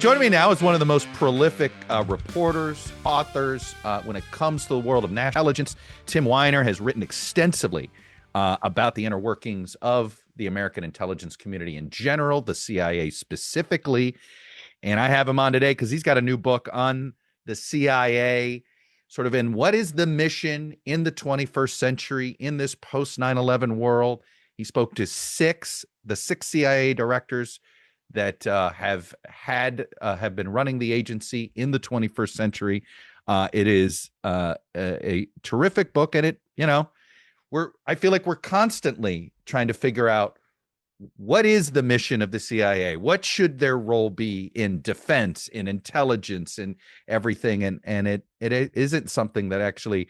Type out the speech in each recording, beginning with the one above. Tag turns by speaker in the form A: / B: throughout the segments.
A: Joining me now is one of the most prolific reporters, authors, when it comes to the world of national intelligence. Tim Weiner has written extensively about the inner workings of the American intelligence community in general, the CIA specifically. And I have him on today because he's got a new book on the CIA, sort of in what is the mission in the 21st century in this post 9/11 world. He spoke to the six CIA directors that have been running the agency in the 21st century. It is a terrific book, and I feel like we're constantly trying to figure out what is the mission of the CIA, what should their role be in defense, in intelligence, and everything, and it isn't something that actually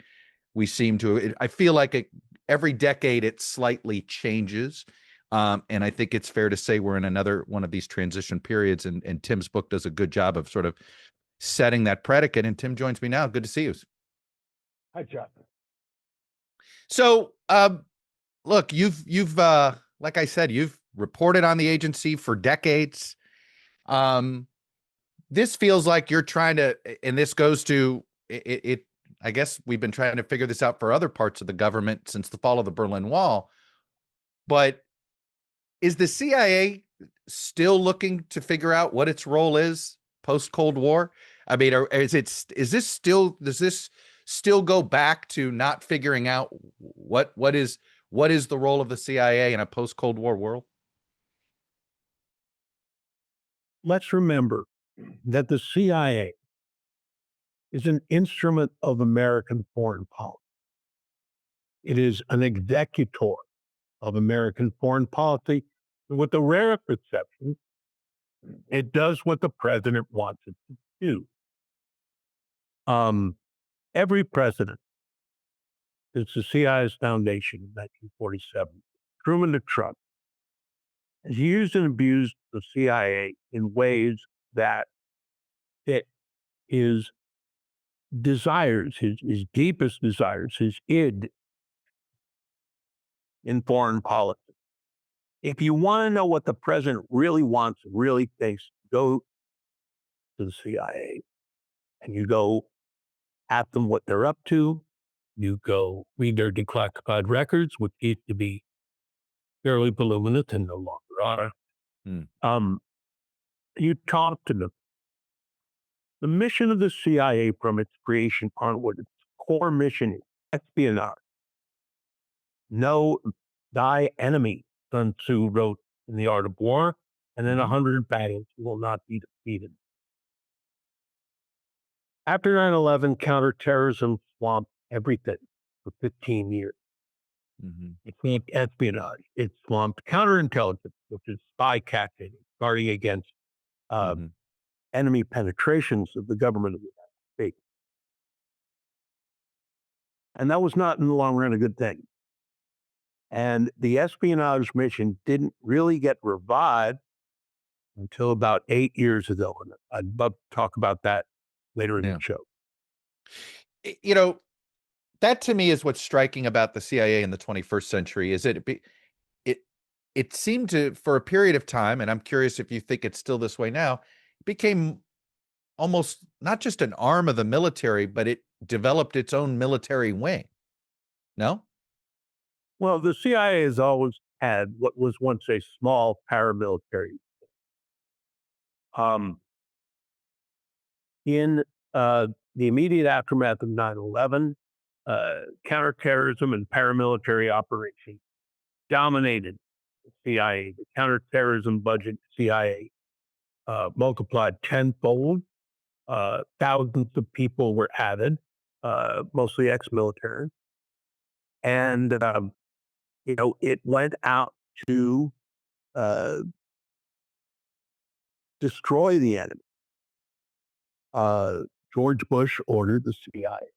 A: we seem to. I feel like every decade it slightly changes. And I think it's fair to say we're in another one of these transition periods, and Tim's book does a good job of sort of setting that predicate. And Tim joins me now. Good to see you.
B: Hi, Chuck.
A: So, look, you've like I said, you've reported on the agency for decades. This feels like you're trying to, and this goes to it. I guess we've been trying to figure this out for other parts of the government since the fall of the Berlin Wall, but is the CIA still looking to figure out what its role is post-Cold War? I mean, does this still go back to not figuring out what is the role of the CIA in a post-Cold War world?
B: Let's remember that the CIA is an instrument of American foreign policy. It is an executor of American foreign policy. With the rare exception, it does what the president wants it to do. Every president since the CIA's foundation in 1947, Truman to Trump, has used and abused the CIA in ways that fit his desires, his deepest desires, his id in foreign policy. If you want to know what the president really wants and really thinks, go to the CIA and you go ask them what they're up to. You go read their declassified records, which used to be fairly voluminous and no longer are. You talk to them. The mission of the CIA from its creation onward, its core mission is espionage. Know thy enemy, Sun Tzu wrote in The Art of War, and in 100 battles you will not be defeated. After 9/11, counterterrorism swamped everything for 15 years. It swamped espionage. It swamped counterintelligence, which is spycrafting, guarding against enemy penetrations of the government of the United States. And that was not in the long run a good thing. And the espionage mission didn't really get revived until about 8 years ago. And I'd love to talk about that later in the show.
A: You know, that to me is what's striking about the CIA in the 21st century is it seemed to, for a period of time, and I'm curious if you think it's still this way now, it became almost not just an arm of the military, but it developed its own military wing. No?
B: Well, the CIA has always had what was once a small paramilitary. In the immediate aftermath of 9/11, counterterrorism and paramilitary operations dominated the CIA. The counterterrorism budget CIA multiplied tenfold. Thousands of people were added, mostly ex-military. And, it went out to destroy the enemy. George Bush ordered the CIA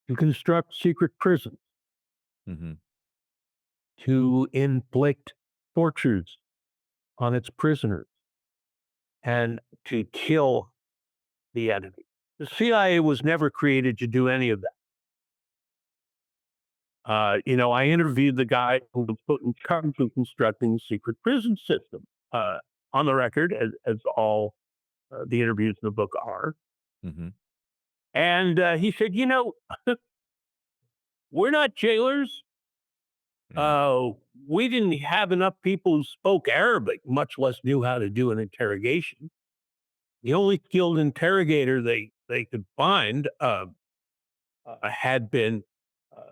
B: to construct secret prisons, to inflict tortures on its prisoners, and to kill the enemy. The CIA was never created to do any of that. I interviewed the guy who was put in charge of constructing the secret prison system on the record, as all the interviews in the book are.
A: Mm-hmm.
B: And he said, we're not jailers.
A: Yeah.
B: We didn't have enough people who spoke Arabic, much less knew how to do an interrogation. The only skilled interrogator they could find had been uh,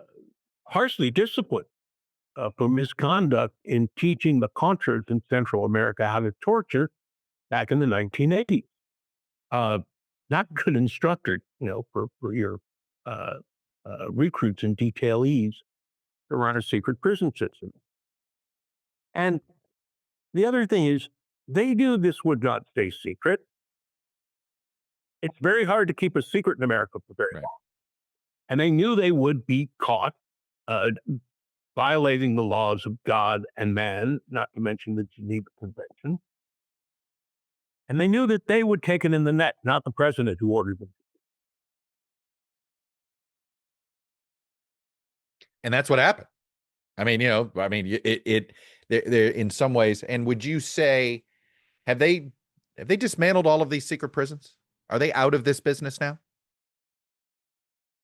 B: harshly disciplined for misconduct in teaching the Contras in Central America how to torture back in the 1980s. Uh, Not good instructor, for your uh, recruits and detailees to run a secret prison system. And the other thing is, they knew this would not stay secret. It's very hard to keep a secret in America for very
A: Right.
B: long. And they knew they would be caught uh, violating the laws of God and man, not to mention the Geneva Convention. And they knew that they would take it in the net, not the president who ordered them.
A: And that's what happened. I mean, they're in some ways. And would you say, have they dismantled all of these secret prisons? Are they out of this business now?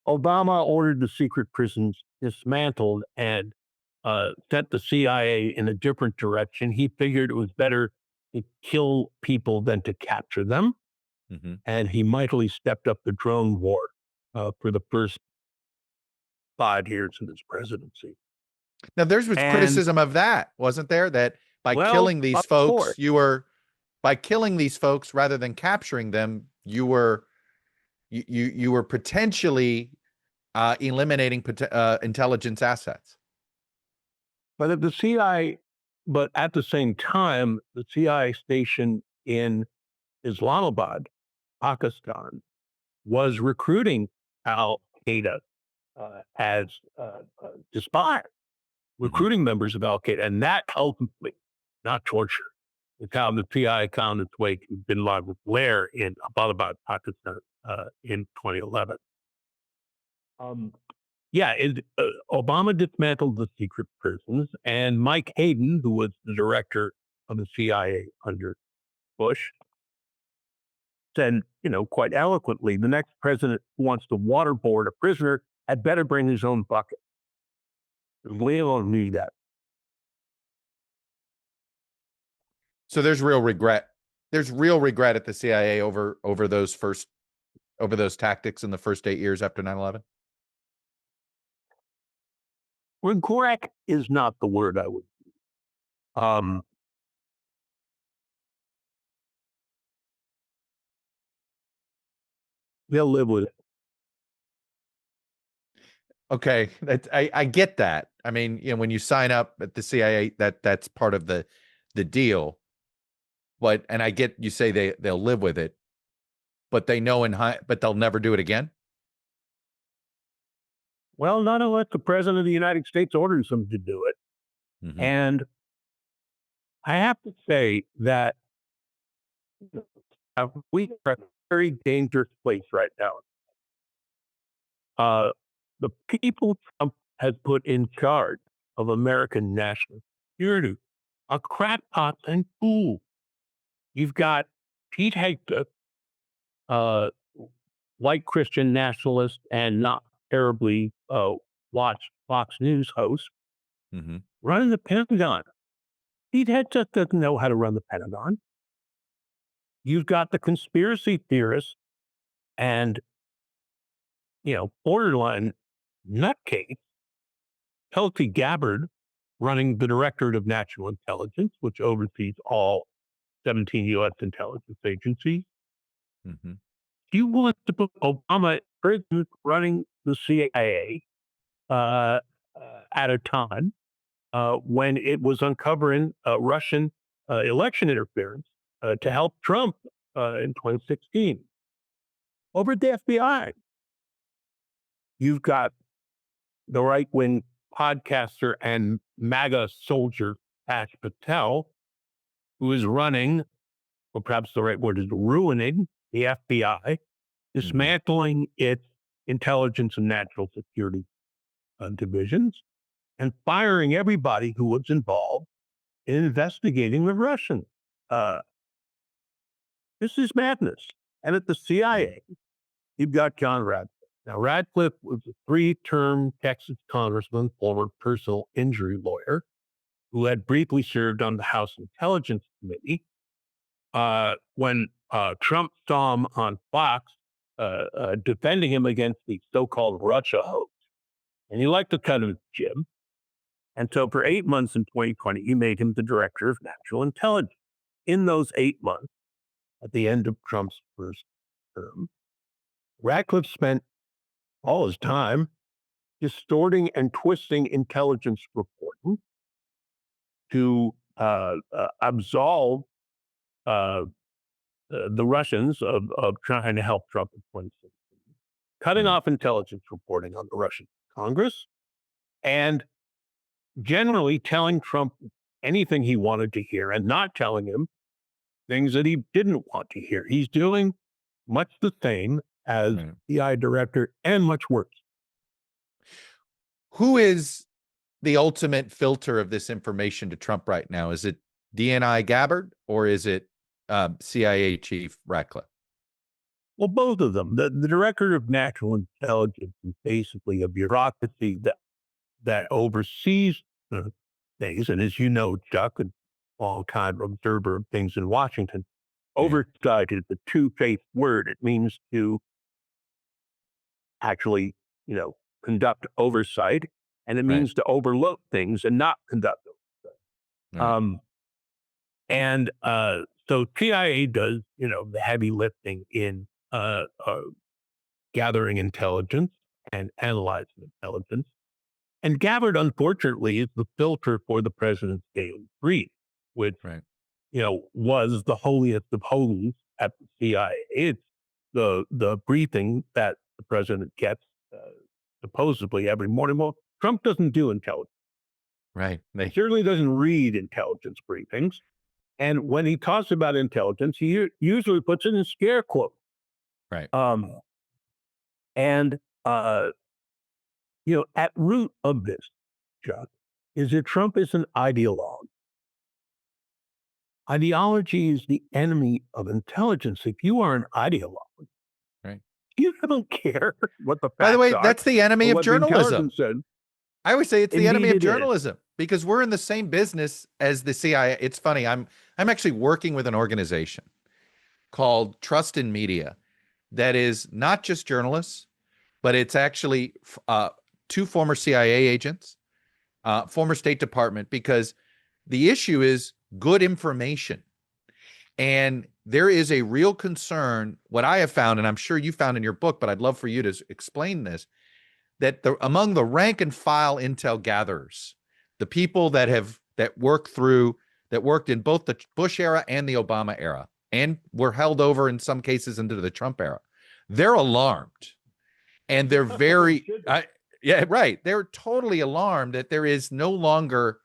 B: Obama ordered the secret prisons dismantled and sent the CIA in a different direction. He figured it was better to kill people than to capture them.
A: Mm-hmm.
B: And he mightily stepped up the drone war for the first 5 years of his presidency.
A: Now, there was criticism of that, wasn't there? That by killing these folks, by killing these folks rather than capturing them, you were potentially eliminating intelligence assets.
B: But at the same time, the CIA station in Islamabad, Pakistan, was recruiting Al Qaeda as to spy, recruiting members of Al Qaeda, and that ultimately, not torture, it's how the CIA found its way to Bin Laden's lair in Abbottabad, Pakistan, in 2011. Obama dismantled the secret prisons, and Mike Hayden, who was the director of the CIA under Bush, said, quite eloquently, the next president who wants to waterboard a prisoner had better bring his own bucket. We don't need that.
A: So there's real regret. There's real regret at the CIA over those tactics in the first 8 years after 9/11.
B: Regret is not the word I would use. They'll live with it.
A: Okay, I get that. I mean, when you sign up at the CIA, that's part of the deal. But I get you say they'll live with it, but they know but they'll never do it again.
B: Well, not unless the president of the United States orders them to do it.
A: Mm-hmm.
B: And I have to say that we are in a very dangerous place right now. The people Trump has put in charge of American national security are crackpots and fools. You've got Pete Hegseth, white Christian nationalist and not terribly watched Fox News host,
A: Mm-hmm.
B: running the Pentagon. Pete Hegseth doesn't know how to run the Pentagon. You've got the conspiracy theorists and, borderline nutcase, Tulsi Gabbard, running the Directorate of National Intelligence, which oversees all 17 U.S. intelligence agencies.
A: Mm-hmm.
B: He wants to put Obama president running the CIA at a time when it was uncovering Russian election interference to help Trump in 2016. Over at the FBI, you've got the right-wing podcaster and MAGA soldier, Ash Patel, who is running, or perhaps the right word is ruining, the FBI, dismantling its intelligence and national security divisions, and firing everybody who was involved in investigating the Russians. This is madness. And at the CIA, you've got John Ratcliffe. Now, Ratcliffe was a 3-term Texas congressman, former personal injury lawyer, who had briefly served on the House Intelligence Committee. When Trump saw him on Fox defending him against the so-called Russia hoax, and he liked the cut of his jib. And so for 8 months in 2020, he made him the director of national intelligence. In those 8 months, at the end of Trump's first term, Ratcliffe spent all his time distorting and twisting intelligence reporting to absolve the Russians of trying to help Trump in 2016, cutting off intelligence reporting on the Russian Congress, and generally telling Trump anything he wanted to hear and not telling him things that he didn't want to hear. He's doing much the same as PI director and much worse.
A: Who is the ultimate filter of this information to Trump right now? Is it DNI Gabbard or is it CIA Chief Ratcliffe?
B: Well, both of them. The director of national intelligence is basically a bureaucracy that oversees things. And as you know, Chuck, a long-time observer of things in Washington, oversight is the two-faced word. It means to actually, conduct oversight, and it means to overlook things and not conduct oversight. So CIA does, the heavy lifting in gathering intelligence and analyzing intelligence. And Gabbard, unfortunately, is the filter for the president's daily brief, which, was the holiest of holies at the CIA. It's the briefing that the president gets supposedly every morning. Well, Trump doesn't do intelligence.
A: Right.
B: He certainly doesn't read intelligence briefings. And when he talks about intelligence, he usually puts it in scare quotes.
A: Right.
B: At root of this, Chuck, is that Trump is an ideologue. Ideology is the enemy of intelligence. If you are an ideologue, you don't care what the facts are.
A: By the way, that's the enemy of journalism.
B: Said.
A: I always say it's the enemy of journalism because we're in the same business as the CIA. It's funny. I'm actually working with an organization called Trust in Media that is not just journalists, but it's actually 2 former CIA agents, former State Department, because the issue is good information. And there is a real concern, what I have found, and I'm sure you found in your book, but I'd love for you to explain this, that among the rank and file intel gatherers, the people that worked in both the Bush era and the Obama era, and were held over in some cases into the Trump era, they're alarmed. And they're they're totally alarmed that there is no longer,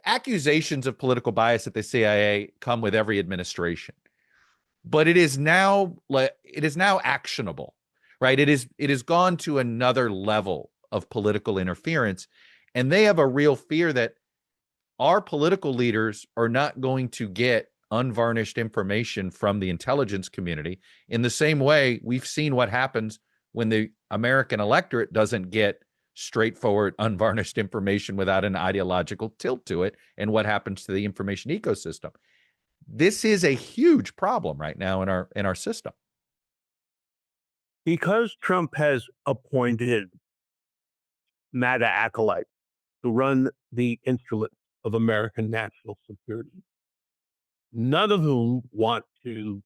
A: accusations of political bias at the CIA come with every administration, but it is now actionable, right? It has gone to another level of political interference, and they have a real fear that our political leaders are not going to get unvarnished information from the intelligence community in the same way we've seen what happens when the American electorate doesn't get straightforward, unvarnished information without an ideological tilt to it, and what happens to the information ecosystem. This is a huge problem right now in our system.
B: Because Trump has appointed MAGA acolytes to run the instruments of American national security, none of whom want to,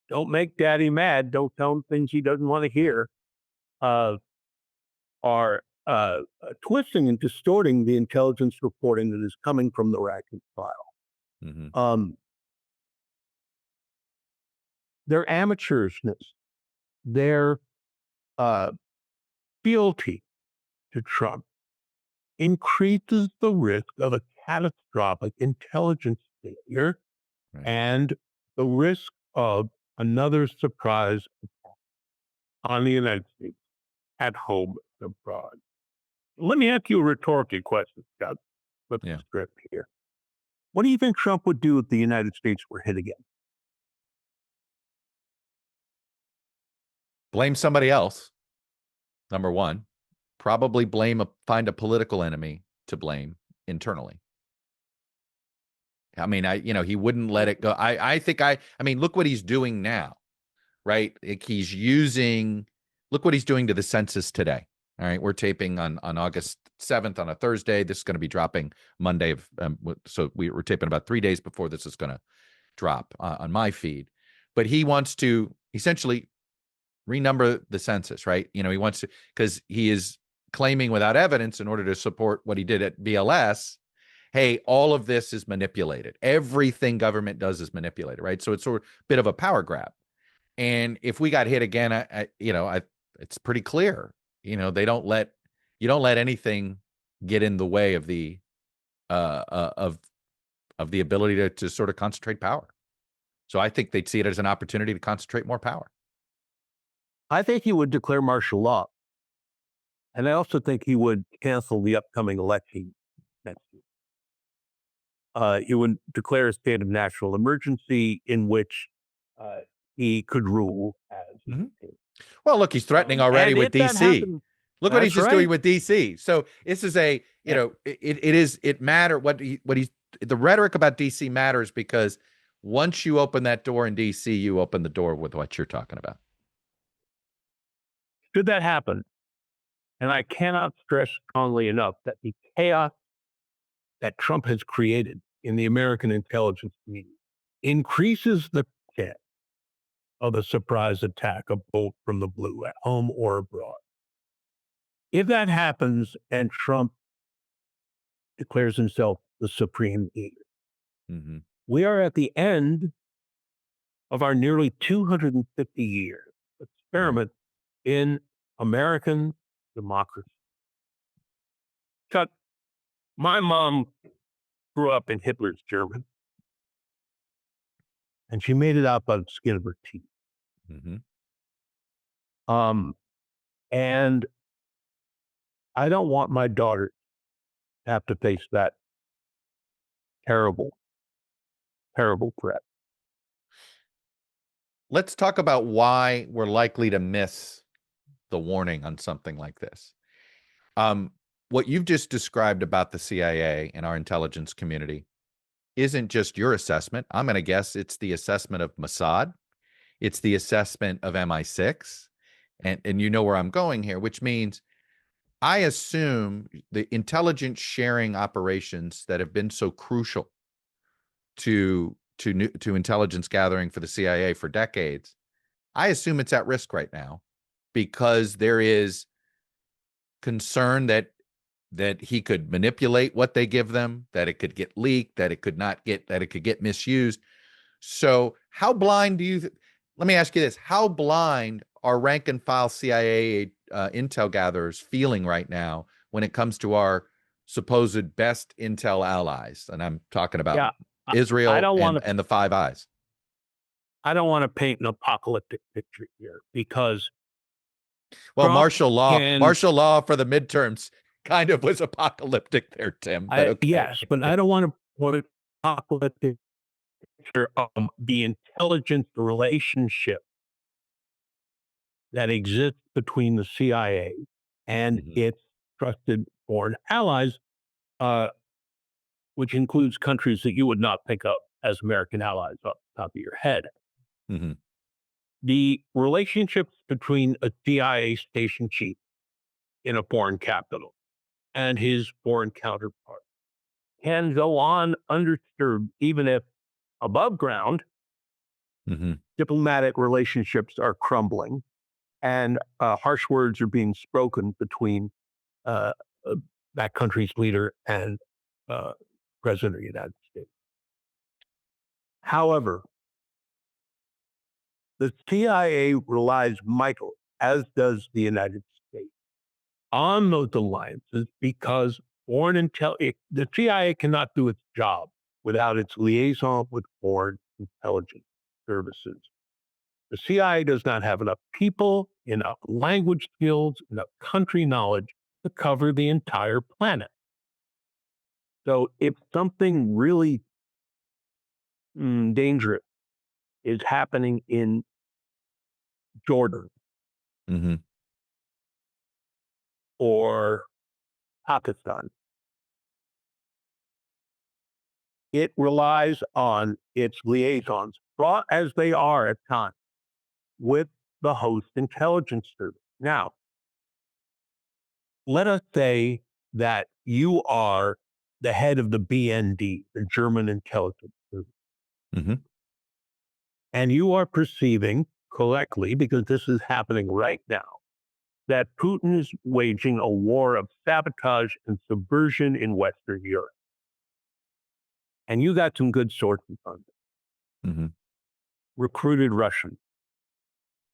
B: don't make daddy mad, don't tell him things he doesn't want to hear, are twisting and distorting the intelligence reporting that is coming from the Ratcliffe file. Their amateurishness, their fealty to Trump increases the risk of a catastrophic intelligence failure and the risk of another surprise attack on the United States at home and abroad. Let me ask you a rhetorical question, Scott. Flip the script here. What do you think Trump would do if the United States were hit again?
A: Blame somebody else. Number one, probably find a political enemy to blame internally. I mean, he wouldn't let it go. I mean, look what he's doing now, right? Like look what he's doing to the census today. All right. We're taping on August 7th on a Thursday. This is going to be dropping Monday. So we're taping about 3 days before this is going to drop on my feed. But he wants to essentially renumber the census, right? He wants to, because he is claiming without evidence in order to support what he did at BLS. Hey, all of this is manipulated. Everything government does is manipulated, right? So it's sort of a bit of a power grab. And if we got hit again, it's pretty clear. You don't let anything get in the way of the of the ability to sort of concentrate power. So I think they'd see it as an opportunity to concentrate more power.
B: I think he would declare martial law. And I also think he would cancel the upcoming election next year. He would declare a state of national emergency in which he could rule as.
A: Well, look, he's threatening already with DC. Look what he's just doing with DC. So this is the rhetoric about DC matters because once you open that door in DC, you open the door with what you're talking about.
B: Should that happen, and I cannot stress strongly enough that the chaos that Trump has created in the American intelligence community increases the chance of a surprise attack, a bolt from the blue, at home or abroad. If that happens and Trump declares himself the supreme leader, we are at the end of our nearly 250-year experiment in American democracy. Chuck, my mom grew up in Hitler's Germany, and she made it out by the skin of her teeth. And I don't want my daughter to have to face that terrible, terrible threat.
A: Let's talk about why we're likely to miss the warning on something like this. What you've just described about the CIA and our intelligence community isn't just your assessment. I'm going to guess it's the assessment of Mossad. It's the assessment of MI6. And you know where I'm going here, which means I assume the intelligence sharing operations that have been so crucial to intelligence gathering for the CIA for decades, I assume it's at risk right now because there is concern that he could manipulate what they give them, that it could get leaked, that it could get misused. So how blind let me ask you this, how blind are rank and file CIA intel gatherers feeling right now when it comes to our supposed best intel allies? And I'm talking about Israel and the Five Eyes.
B: I don't want to paint an apocalyptic picture here because
A: martial law for the midterms kind of was apocalyptic there, Tim.
B: Yes, but I don't want to put an apocalyptic picture of the intelligence relationship that exists between the CIA and its trusted foreign allies, which includes countries that you would not think of as American allies off the top of your head. The relationships between a CIA station chief in a foreign capital and his foreign counterpart can go on undisturbed, even if above ground, diplomatic relationships are crumbling and harsh words are being spoken between that country's leader and President of the United States. However, the CIA relies mightily, as does the United States, on those alliances because the CIA cannot do its job without its liaison with foreign intelligence services. The CIA does not have enough people, enough language skills, enough country knowledge to cover the entire planet. So if something really dangerous is happening in Jordan
A: Mm-hmm.
B: or Pakistan. It relies on its liaisons, fraught as they are at times, with the host intelligence service. Now, let us say that you are the head of the BND, the German intelligence service,
A: Mm-hmm.
B: and you are perceiving correctly, because this is happening right now, that Putin is waging a war of sabotage and subversion in Western Europe. And you got some good sources on it.
A: Mm-hmm.
B: Recruited Russians.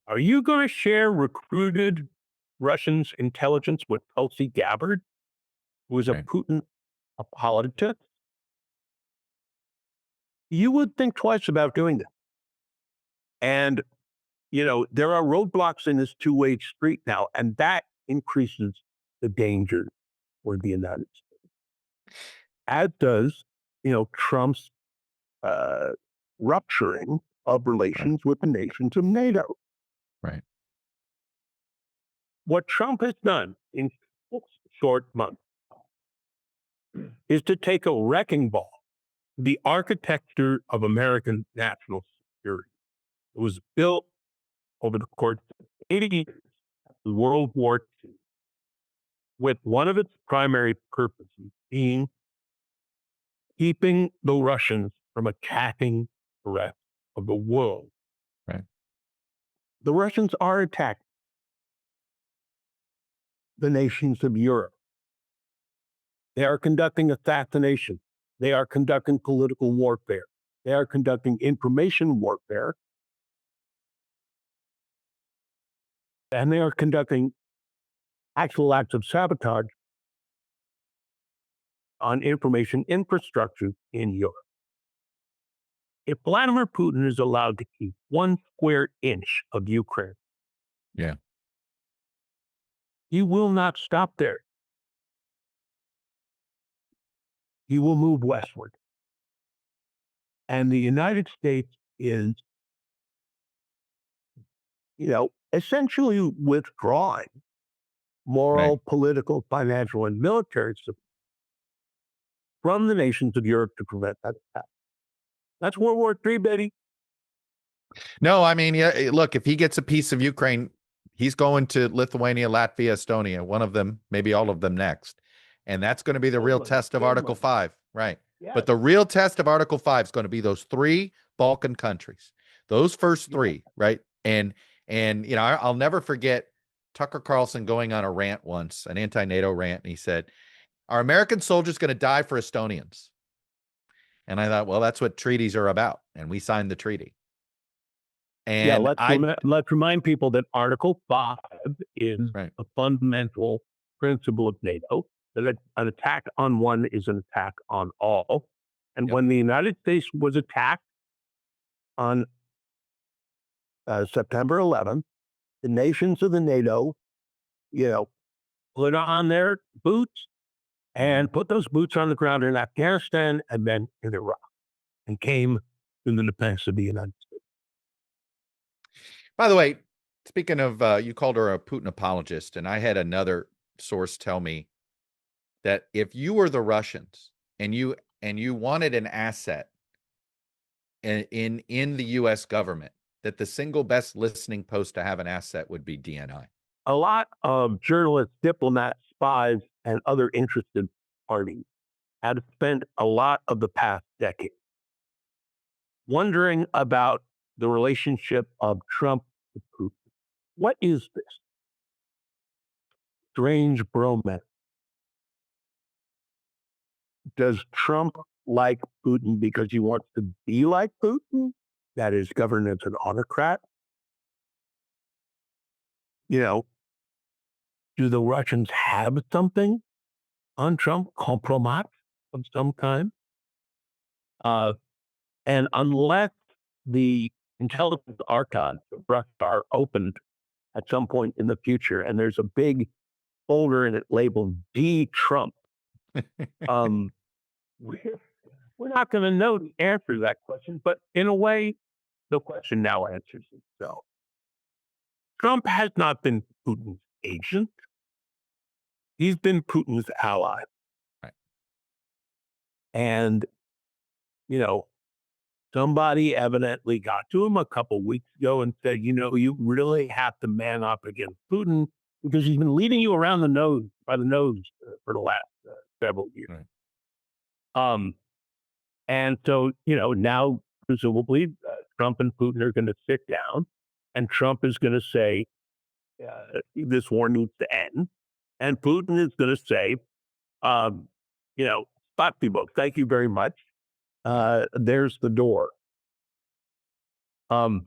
B: Are you going to share recruited Russians' intelligence with Tulsi Gabbard, who is a
A: Right.
B: Putin apologist? You would think twice about doing that. And, there are roadblocks in this two-way street now, and that increases the danger for the United States. As does, Trump's rupturing of
A: Right.
B: relations with the nations of NATO.
A: Right.
B: What Trump has done in 6 short months is to take a wrecking ball, the architecture of American national security. It was built over the course of 80 years of World War II, with one of its primary purposes being keeping the Russians from attacking the rest of the world.
A: Right.
B: The Russians are attacking the nations of Europe. They are conducting assassination. They are conducting political warfare. They are conducting information warfare. And they are conducting actual acts of sabotage on information infrastructure in Europe. If Vladimir Putin is allowed to keep 1 square inch of Ukraine,
A: Yeah.
B: he will not stop there. He will move westward. And the United States is, essentially withdrawing moral,
A: Right.
B: political, financial, and military support from the nations of Europe to prevent that attack. That's World War III, baby.
A: No, I mean, yeah, look, if he gets a piece of Ukraine, he's going to Lithuania, Latvia, Estonia, one of them, maybe all of them next. And that's going to be the real test of Article 5. Right.
B: Yes.
A: But the real test of Article 5 is going to be those 3 Balkan countries, those first 3, right? And I'll never forget Tucker Carlson going on a rant once, an anti-NATO rant, and he said, "Are American soldiers going to die for Estonians?" And I thought, well, that's what treaties are about. And we signed the treaty. And
B: let's remind people that Article 5 is
A: right.
B: a fundamental principle of NATO, that an attack on one is an attack on all. And when the United States was attacked on September 11th, the nations of the NATO, put on their boots and put those boots on the ground in Afghanistan and then in Iraq, and came to the defense of the United States.
A: By the way, speaking of, you called her a Putin apologist, and I had another source tell me that if you were the Russians and you wanted an asset in the U.S. government, that the single best listening post to have an asset would be DNI.
B: A lot of journalists, diplomats, spies, and other interested parties have spent a lot of the past decade wondering about the relationship of Trump to Putin. What is this strange bromance? Does Trump like Putin because he wants to be like Putin? That is, govern as an autocrat? Do the Russians have something on Trump, compromise of some kind? And unless the intelligence archives of Russia are opened at some point in the future, and there's a big folder in it labeled D Trump, we're We're not going to know the answer to that question, but in a way, the question now answers itself. Trump has not been Putin's agent. He's been Putin's ally.
A: Right.
B: And, you know, somebody evidently got to him a couple weeks ago and said, you really have to man up against Putin because he's been leading you around the nose by the nose for the last several years.
A: Right.
B: And so, now presumably Trump and Putin are going to sit down and Trump is going to say, this war needs to end. And Putin is going to say, spot people, thank you very much. There's the door.
A: You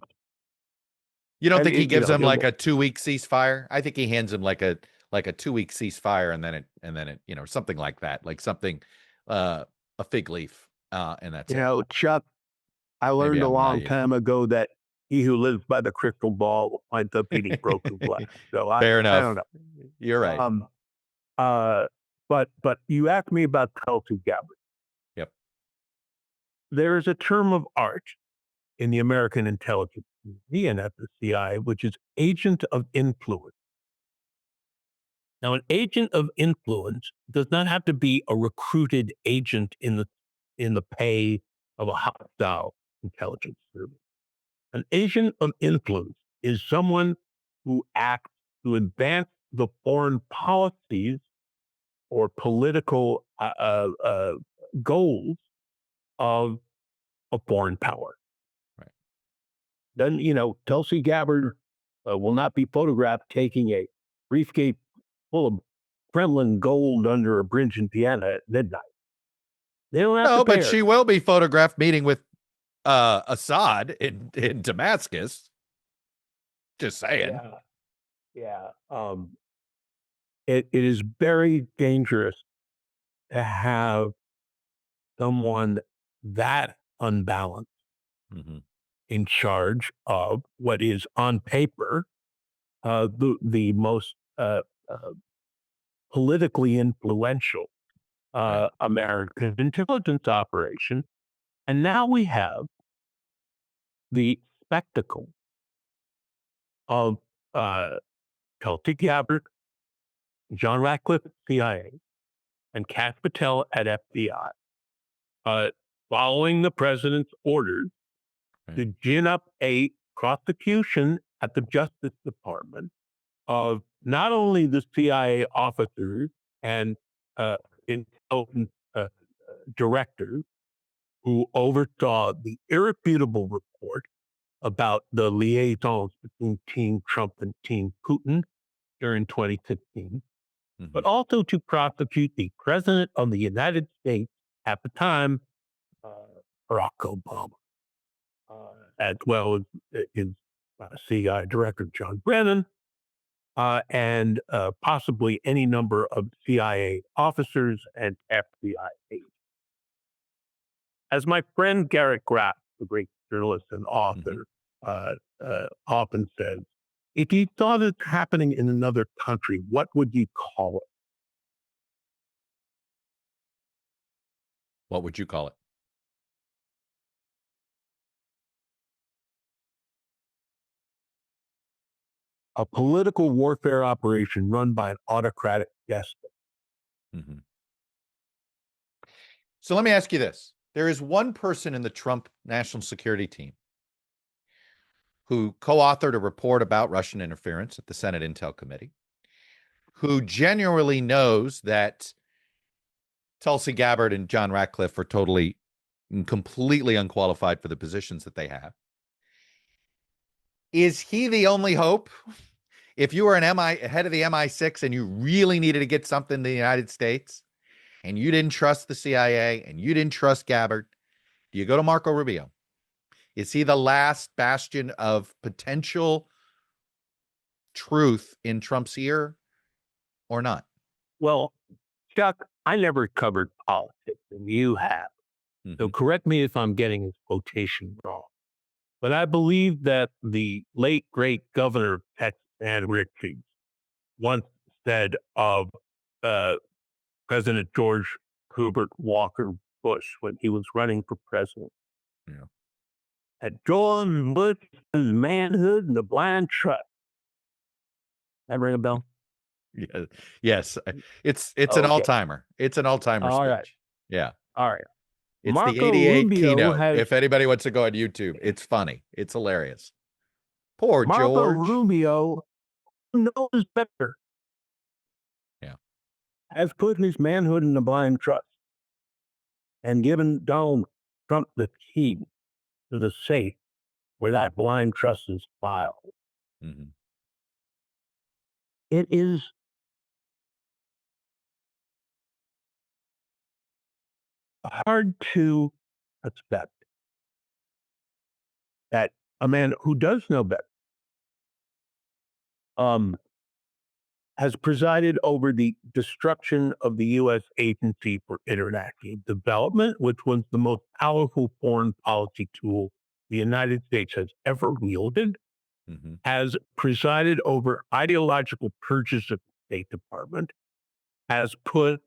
A: don't
B: I
A: think he
B: mean,
A: gives him
B: he'll-
A: like a 2-week ceasefire? I think he hands him like a 2-week ceasefire, and then it something like that, like something a fig leaf, and that's it.
B: Chuck, I learned a long time ago that he who lives by the crystal ball winds up eating broken glass. So
A: Fair
B: I
A: enough.
B: don't know.
A: You're right.
B: But you asked me about Tulsi Gabbard.
A: Yep.
B: There is a term of art in the American intelligence community and at the CIA, which is agent of influence. Now, an agent of influence does not have to be a recruited agent in the pay of a hostile intelligence service. An agent of influence is someone who acts to advance the foreign policies or political goals of a foreign power.
A: Right.
B: Then, Tulsi Gabbard will not be photographed taking a briefcase full of Kremlin gold under a bridge in Vienna at midnight. They don't have to pay
A: but
B: her.
A: she will be photographed meeting with Assad in Damascus. Just saying.
B: Yeah. It is very dangerous to have someone that unbalanced in charge of what is on paper the most politically influential American intelligence operation. And now we have the spectacle of Tulsi Gabbard, John Ratcliffe at CIA, and Kash Patel at FBI, following the president's orders to gin up a prosecution at the Justice Department of not only the CIA officers and intelligence directors who oversaw the irrefutable report about the liaisons between Team Trump and Team Putin during 2016, but also to prosecute the President of the United States at the time, Barack Obama, as well as his CIA Director, John Brennan, and possibly any number of CIA officers and FBI agents. As my friend Garrett Graff, the great journalist and author, often says, if you saw this happening in another country, what would you call it?
A: What would you call it?
B: A political warfare operation run by an autocratic despot.
A: So let me ask you this. There is one person in the Trump national security team who co-authored a report about Russian interference at the Senate Intel Committee, who genuinely knows that Tulsi Gabbard and Jon Ratcliffe are totally and completely unqualified for the positions that they have. Is he the only hope? If you were head of the MI6 and you really needed to get something to the United States and you didn't trust the CIA and you didn't trust Gabbard, do you go to Marco Rubio? Is he the last bastion of potential truth in Trump's ear or not?
B: Well, Chuck, I never covered politics, and you have. So correct me if I'm getting his quotation wrong. But I believe that the late, great governor of Texas, Ann Ritchie, once said of President George Herbert Walker Bush when he was running for president.
A: Yeah.
B: At George Bush's manhood and the blind trust. That ring a bell?
A: Yeah. Yes. It's an
B: Okay.
A: all-timer. It's an all-timer
B: All right.
A: speech. Yeah.
B: All right.
A: It's the
B: Marco
A: 88
B: Rubio
A: keynote.
B: has
A: If anybody wants to go on YouTube, it's funny. It's hilarious. Poor
B: Marco
A: George.
B: Rubio knows better.
A: Yeah.
B: Has put his manhood in the blind trust and given Donald Trump the key to the safe where that blind trust is filed.
A: Mhm.
B: It is hard to expect that a man who does know better has presided over the destruction of the U.S. Agency for International Development, which was the most powerful foreign policy tool the United States has ever wielded,
A: Mhm.
B: has presided over ideological purges of the State Department, has put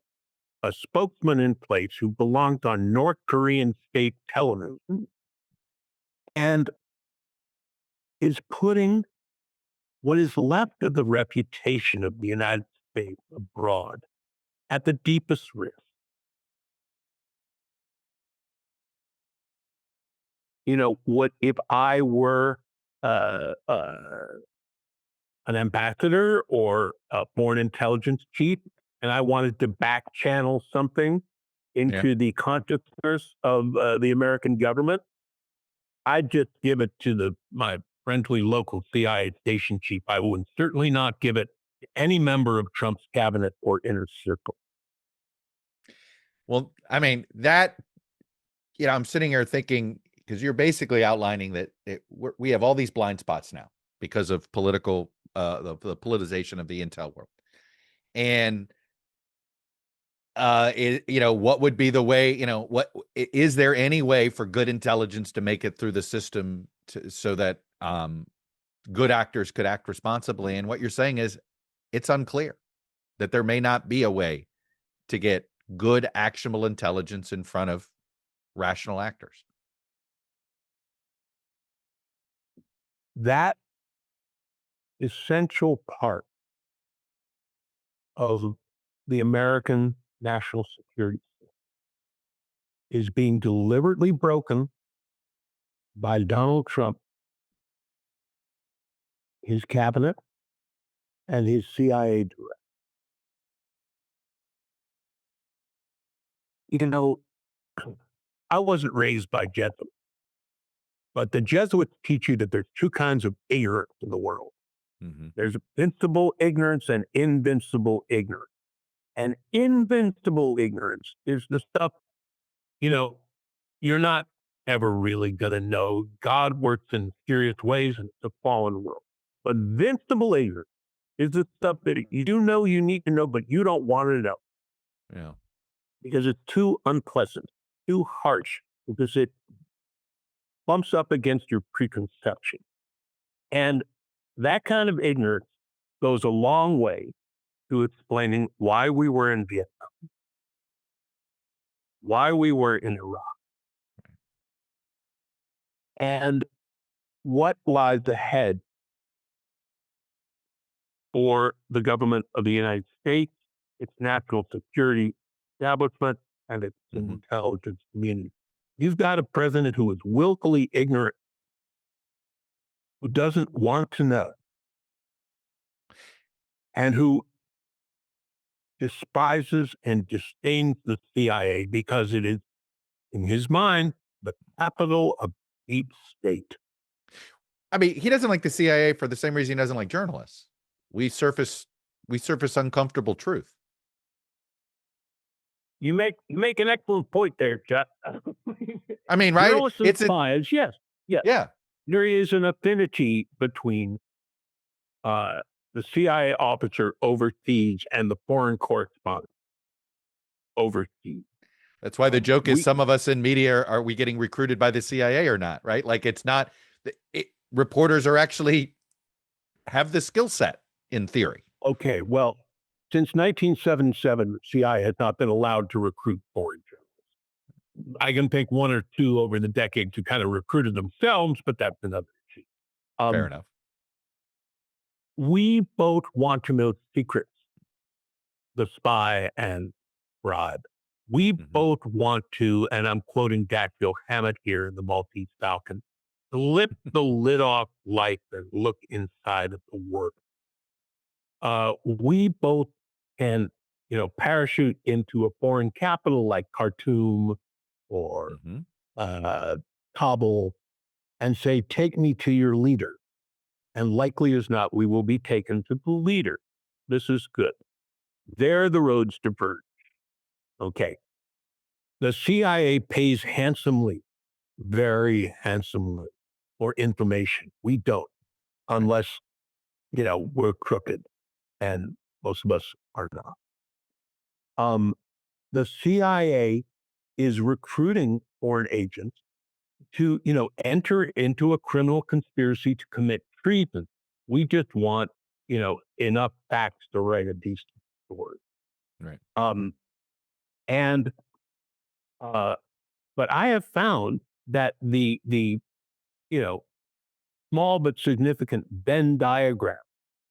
B: a spokesman in place who belonged on North Korean state television, and is putting what is left of the reputation of the United States abroad at the deepest risk. You know, what if I were uh, uh, an ambassador or a foreign intelligence chief and I wanted to back channel something
A: Yeah.
B: into the consciousness of the American government? I'd just give it to my friendly local CIA station chief. I would certainly not give it to any member of Trump's cabinet or inner circle.
A: Well, I mean, that, I'm sitting here thinking, because you're basically outlining that we have all these blind spots now because of political, the politicization of the intel world. And, what would be the way, is there any way for good intelligence to make it through the system so that good actors could act responsibly? And what you're saying is it's unclear that there may not be a way to get good, actionable intelligence in front of rational actors.
B: That essential part of the American national security is being deliberately broken by Donald Trump, his cabinet, and his CIA director. You know, I wasn't raised by Jesuits, but the Jesuits teach you that there's two kinds of ignorance in the world.
A: Mhm.
B: There's invincible ignorance and invincible ignorance. And invincible ignorance is the stuff, you know, you're not ever really going to know. God works in mysterious ways and it's a fallen world. But invincible ignorance is the stuff that you do know you need to know, but you don't want to know
A: Yeah.
B: because it's too unpleasant, too harsh, because it bumps up against your preconception. And that kind of ignorance goes a long way to explaining why we were in Vietnam, why we were in Iraq, and what lies ahead for the government of the United States, its national security establishment, and its
A: Mhm.
B: intelligence community. You've got a president who is willfully ignorant, who doesn't want to know, and who despises and disdains the CIA because it is, in his mind, the capital of deep state.
A: I mean, he doesn't like the CIA for the same reason he doesn't like journalists. We surface uncomfortable truth.
B: You make an excellent point there, Chuck.
A: I mean, right?
B: Journalists and
A: It's a
B: spies, yes, yes.
A: yeah.
B: There is an affinity between uh, the CIA officer overseas and the foreign correspondent overseas.
A: That's why the joke is
B: We
A: some of us in media are we getting recruited by the CIA or not, right? Like it's not reporters are actually have the skill set in theory.
B: Okay, well, since 1977, the CIA has not been allowed to recruit foreign journalists. I can pick one or two over the decades who kind of recruited themselves, but that's another issue.
A: Fair enough.
B: We both want to know secrets, the spy and bribe. We both want to, and I'm quoting Dactyl Hammett here in the Maltese Falcon, lift the lid off life and look inside of the work. We both can, parachute into a foreign capital like Khartoum or Kabul and say, take me to your leader. And likely as not, we will be taken to the leader. This is good. There the roads diverge. Okay. The CIA pays handsomely, very handsomely for information. We don't, unless, we're crooked, and most of us are not. The CIA is recruiting foreign agents to, enter into a criminal conspiracy to commit treason. We just want, enough facts to write a decent story.
A: Right.
B: And but I have found that the small but significant Venn diagram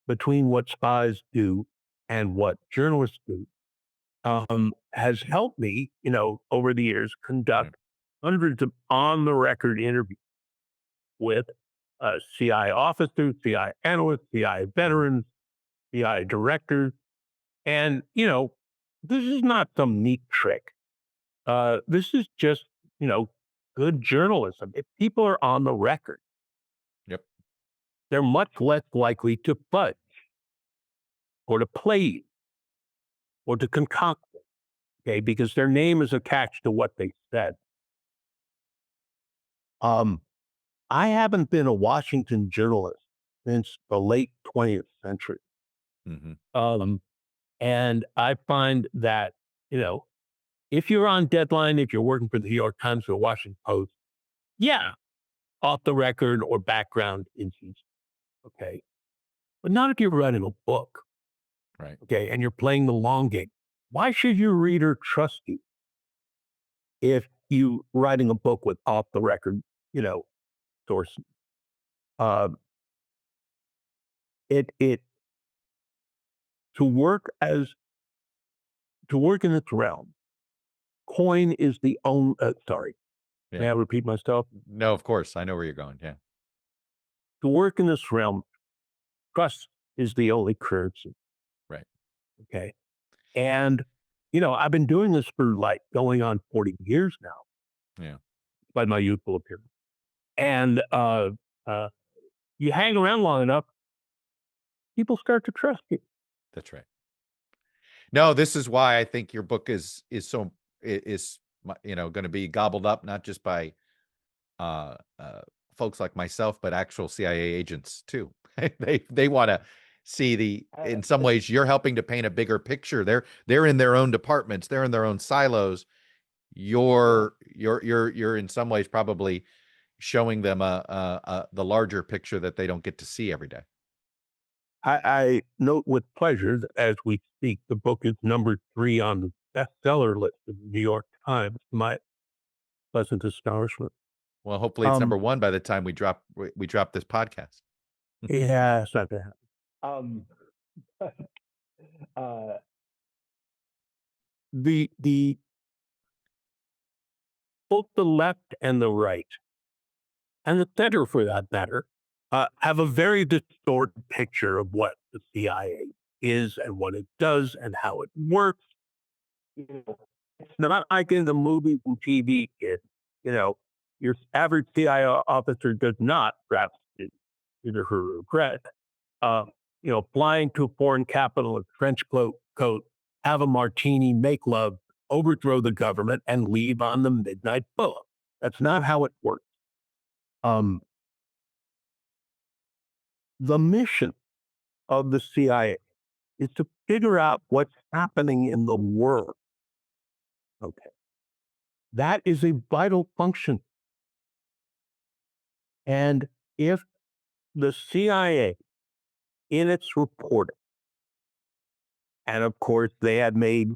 B: between what spies do and what journalists do has helped me, over the years, conduct hundreds of on-the-record interviews with CIA officers, CIA analysts, CIA veterans, CIA directors. And, this is not some neat trick. This is just, good journalism. If people are on the record, they're much less likely to fudge or to play or to concoct it, okay, because their name is attached to what they said. I haven't been a Washington journalist since the late 20th century. And I find that, if you're on deadline, if you're working for the New York Times or Washington Post, off the record or background issues, okay? But not if you're writing a book,
A: right?
B: Okay, and you're playing the long game. Why should your reader trust you if you writing a book with off the record, sources? It to work in this realm, coin is the only. Sorry, may I repeat myself?
A: No, of course. I know where you're going. Yeah.
B: To work in this realm, trust is the only currency.
A: Right.
B: Okay. And, I've been doing this for like going on 40 years now.
A: Yeah.
B: By my youthful appearance. And you hang around long enough, people start to trust you.
A: That's right. No, this is why I think your book is going to be gobbled up, not just by folks like myself, but actual CIA agents too. They want to see in some ways you're helping to paint a bigger picture. They're in their own departments, they're in their own silos. You're in some ways probably showing them the larger picture that they don't get to see every day.
B: I note with pleasure that as we speak, the book is number 3 on the bestseller list of the New York Times. My pleasant astonishment.
A: Well, hopefully it's number 1 by the time we drop this podcast.
B: Yeah, it's not gonna happen. The both the left and the right, and the center for that matter, have a very distorted picture of what the CIA is and what it does and how it works. It's not like in the movies and TV, kid. Your average CIA officer does not, perhaps either her regret, flying to a foreign capital in a trench coat, have a martini, make love, overthrow the government, and leave on the midnight boat. That's not how it works. The mission of the CIA is to figure out what's happening in the world. Okay. That is a vital function. And if the CIA, in its reporting, and of course they had made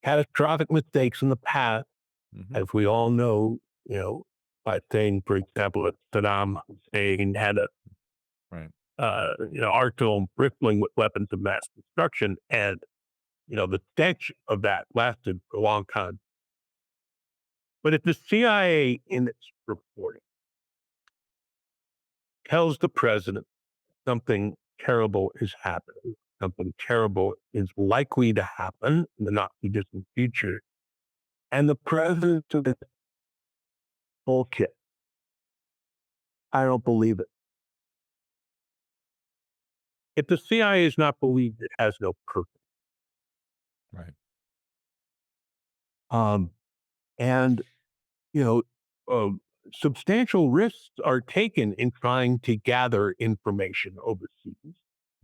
B: catastrophic mistakes in the past,
A: Mhm.
B: As we all know, by saying, for example, that Saddam Hussein had a
A: Right.
B: arsenal bristling with weapons of mass destruction, and the stench of that lasted for a long time. But if the CIA in its reporting tells the president something terrible is happening, something terrible is likely to happen in the not too distant future, and the president says, bullshit, I don't believe it. If the CIA is not believed, it has no purpose.
A: Right.
B: Um, and, you know, uh, substantial risks are taken in trying to gather information overseas.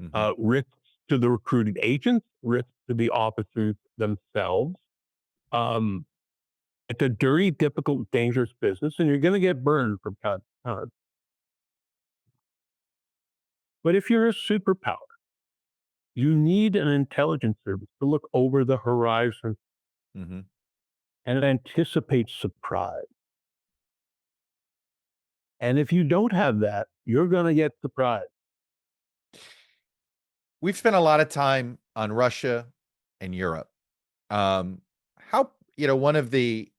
A: Mhm.
B: Risks to the recruited agents, risks to the officers themselves. Um, it's a dirty, difficult, dangerous business, and you're going to get burned from time to time. But if you're a superpower, you need an intelligence service to look over the horizon
A: Mhm.
B: and anticipate surprise. And if you don't have that, you're going to get surprised.
A: We've spent a lot of time on Russia and Europe. How one of the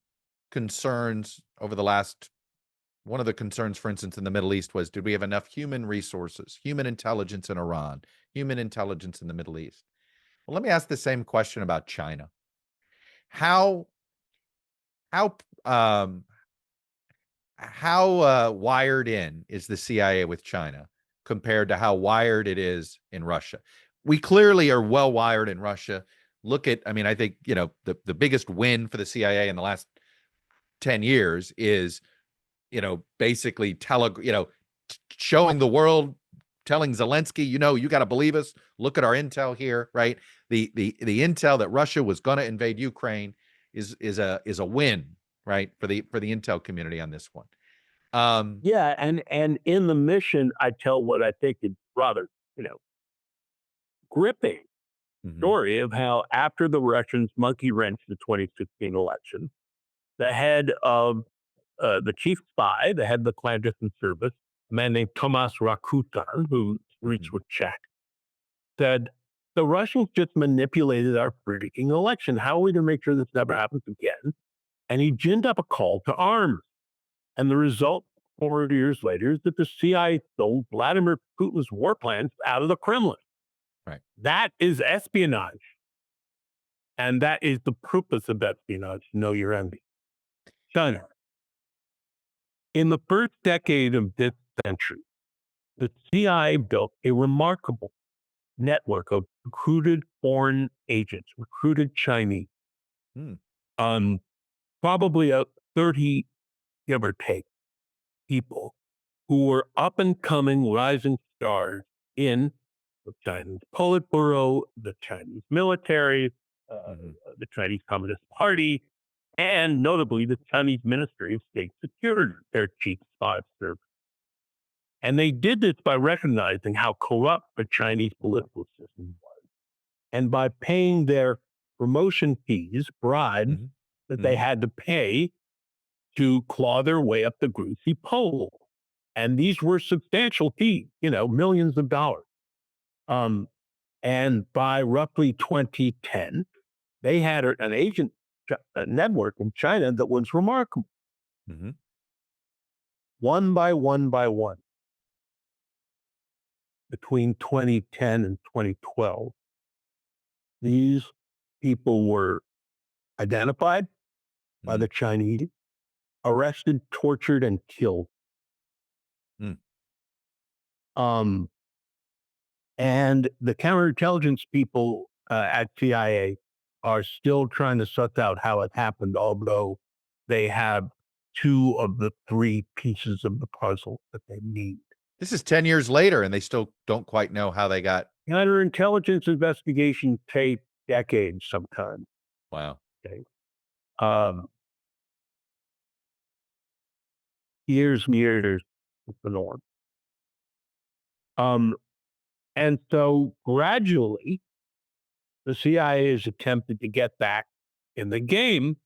A: concerns over the last one of the concerns, for instance, in the Middle East was, did we have enough human resources, human intelligence in Iran, human intelligence in the Middle East? Well, let me ask the same question about China. How how um how wired in is the CIA with China compared to how wired it is in Russia? We clearly are well wired in Russia. Look at, I mean, I think, the biggest win for the CIA in the last 10 years is, basically showing the world, telling Zelensky, you got to believe us. Look at our intel here, right? The intel that Russia was going to invade Ukraine is a win, right, for the intel community on this one.
B: Yeah, and in the mission, I tell what I think is rather, gripping
A: Mhm.
B: story of how after the Russians monkey wrenched the 2016 election, the head of the chief spy, the head of the clandestine service, a man named Tomas Rakutan, who reached
A: Mhm.
B: with Czech, said, the Russians just manipulated our freaking election. How are we to make sure this never happens again? And he ginned up a call to arms. And the result 4 years later is that the CIA stole Vladimir Putin's war plans out of the Kremlin.
A: Right.
B: That is espionage. And that is the purpose of espionage. Know your enemy. China. In the first decade of this century, the CIA built a remarkable network of recruited foreign agents, recruited Chinese,
A: Hmm.
B: um, probably a 30, give or take, people who were up and coming rising stars in the Chinese Politburo, the Chinese military, uh,
A: Mhm.
B: the Chinese Communist Party, and notably the Chinese Ministry of State Security, their chief spy service. And they did this by recognizing how corrupt the Chinese political system was, and by paying their promotion fees, bribes
A: Mhm.
B: that they
A: Mhm.
B: had to pay to claw their way up the greasy pole. And these were substantial fees, millions of dollars. Um, and by roughly 2010, they had an agent network in China that was remarkable.
A: Mhm.
B: One by one by one, between 2010 and 2012, these people were identified by
A: Mhm.
B: the Chinese, arrested, tortured, and killed.
A: Mm.
B: Um, and the counterintelligence people at CIA are still trying to suss out how it happened, although they have two of the three pieces of the puzzle that they need.
A: This is 10 years later, and they still don't quite know how they got.
B: Counterintelligence investigations take decades sometimes.
A: Wow.
B: Okay. Um, years and years is the norm. Um, and so gradually, the CIA has attempted to get back in the game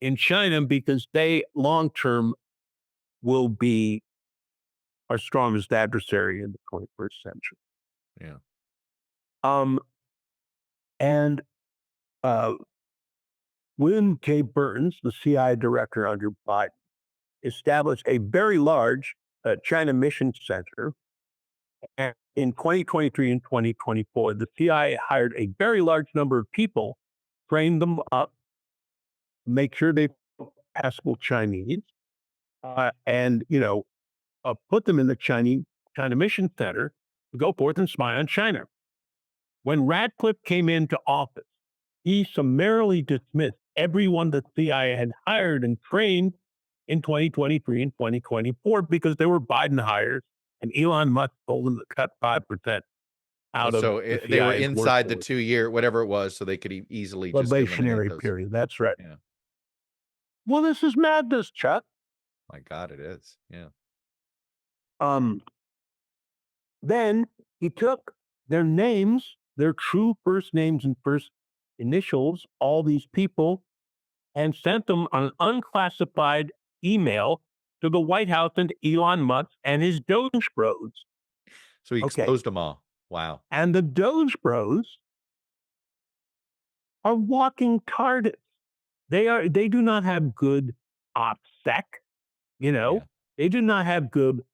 B: in China because they long-term will be our strongest adversary in the 21st century.
A: Yeah.
B: And William K. Burns, the CIA director under Biden, established a very large China mission center. And in 2023 and 2024, the CIA hired a very large number of people, trained them up, make sure they passable Chinese, and put them in the China Mission Center to go forth and spy on China. When Ratcliffe came into office, he summarily dismissed everyone the CIA had hired and trained in 2023 and 2024 because they were Biden hires, and Elon Musk told them to cut 5% out of the
A: they were
B: CIA's
A: inside the
B: workforce.
A: 2-year, whatever it was, so they could easily just eliminate
B: Probationary
A: those.
B: period. That's right.
A: Yeah.
B: Well, this is madness, Chuck.
A: My God, it is. Yeah.
B: Then he took their names, their true first names and first initials, all these people, and sent them on an unclassified email to the White House and Elon Musk and his Doge bros.
A: So he
B: Okay.
A: exposed them all. Wow.
B: And the Doge bros are walking TARDIS. They do not have good OPSEC,
A: Yeah.
B: They do not have good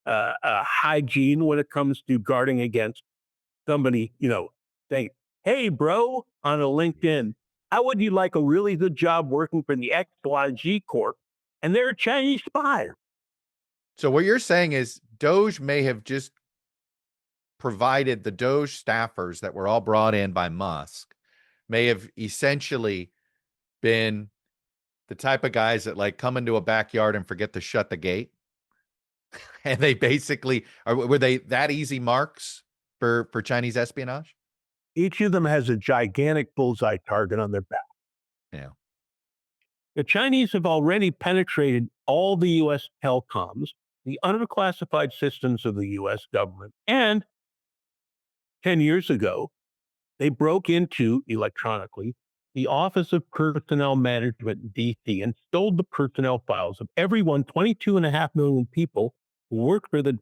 B: hygiene when it comes to guarding against somebody, saying, "Hey, bro," on a LinkedIn, how would you like a really good job working for the XYG Corp? And they're a Chinese spy.
A: So what you're saying is DOGE may have just provided the DOGE staffers that were all brought in by Musk may have essentially been the type of guys that like come into a backyard and forget to shut the gate. And they basically were they that easy marks for Chinese espionage?
B: Each of them has a gigantic bullseye target on their back.
A: Yeah.
B: The Chinese have already penetrated all the U.S. telecoms, the unclassified systems of the U.S. government, and 10 years ago, they broke into, electronically, the Office of Personnel Management in D.C. and stole the personnel files of everyone, 22.5 million people who work for the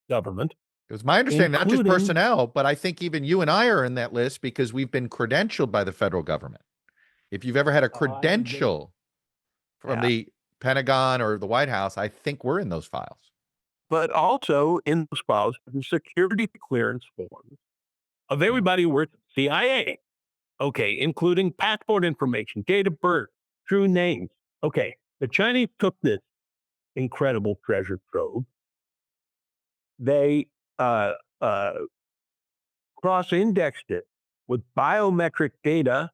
B: government.
A: It was my understanding, not just personnel, but I think even you and I are in that list because we've been credentialed by the federal government. If you've ever had a credential from the Pentagon or the White House, I think we're in those files.
B: But also in those files, the security clearance forms of everybody who works at CIA. Okay, including passport information, date of birth, true names. Okay, the Chinese took this incredible treasure trove. They cross-indexed it with biometric data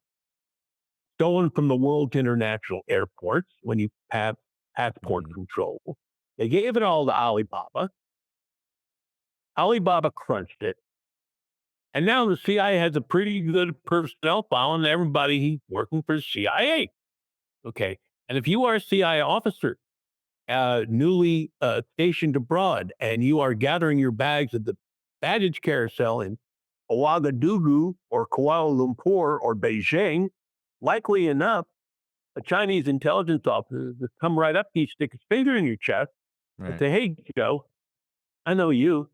B: stolen from the world's international airports when you have passport control. They gave it all to Alibaba. Alibaba crunched it. And now the CIA has a pretty good personnel file on everybody working for CIA. Okay. And if you are a CIA officer, newly stationed abroad, and you are gathering your bags at the baggage carousel in Ouagadougou or Kuala Lumpur or Beijing, likely enough, a Chinese intelligence officer will come right up to you, stick his finger in your chest, and say, "Hey, Joe, I know you."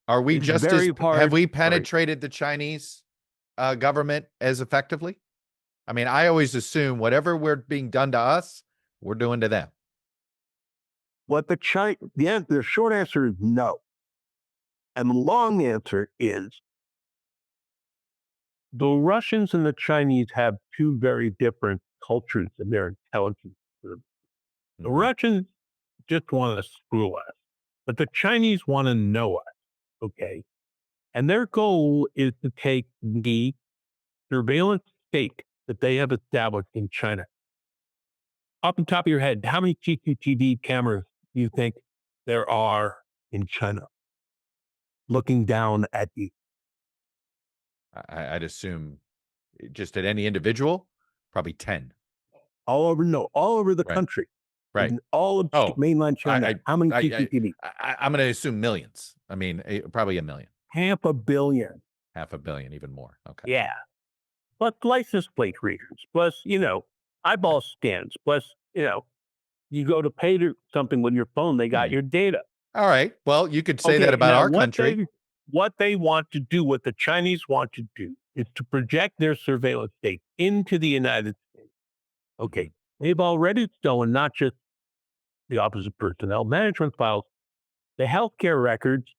A: Are we just as have we penetrated the Chinese government as effectively? I mean, I always assume whatever we're being done to us, we're doing to them.
B: What the short answer is no. And the long answer is the Russians and the Chinese have two very different cultures in their intelligence. The Russians just want to screw us, but the Chinese want to know us. Okay. And their goal is to take the surveillance state that they have established in China. Off the top of your head, how many CCTV cameras do you think there are in China looking down at you?
A: I'd assume just at any individual, probably 10.
B: All over the country.
A: Right.
B: In all of mainland China. How many CCTV?
A: I'm going to assume millions. I mean, probably a million.
B: Half a billion.
A: Half a billion, even more. Okay.
B: Yeah. plus license plate readers, plus, eyeball scans, plus, you go to pay something with your phone, they got
A: Hmm.
B: your data.
A: All right. Well, you could say that
B: Okay,
A: about
B: now
A: our country.
B: what they want to do, what the Chinese want to do, is to project their surveillance state into the United States. Okay,
A: Mhm.
B: they've already stolen not just the Office of Personnel Management files, the healthcare records,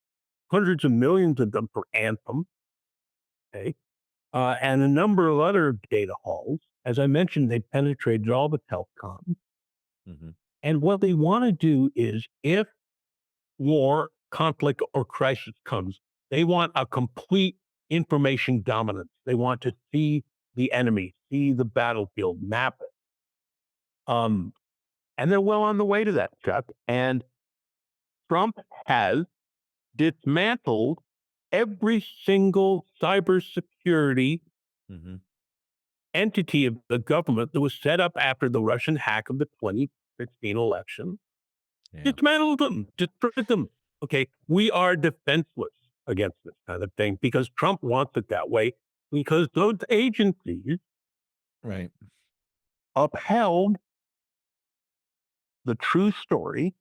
B: hundreds of millions of them for Anthem, okay, and a number of other data halls. As I mentioned, they penetrated all the telecom.
A: Mhm.
B: And what they want to do is, if war, conflict, or crisis comes, they want a complete information dominance. They want to see the enemy, see the battlefield, map it. And they're well on the way to that, Chuck. And Trump has dismantled every single cybersecurity
A: Mhm.
B: entity of the government that was set up after the Russian hack of the 2016 election.
A: Yeah.
B: Dismantled them, destroyed them. Okay, we are defenseless against this kind of thing because Trump wants it that way, because those agencies
A: Right.
B: upheld the true story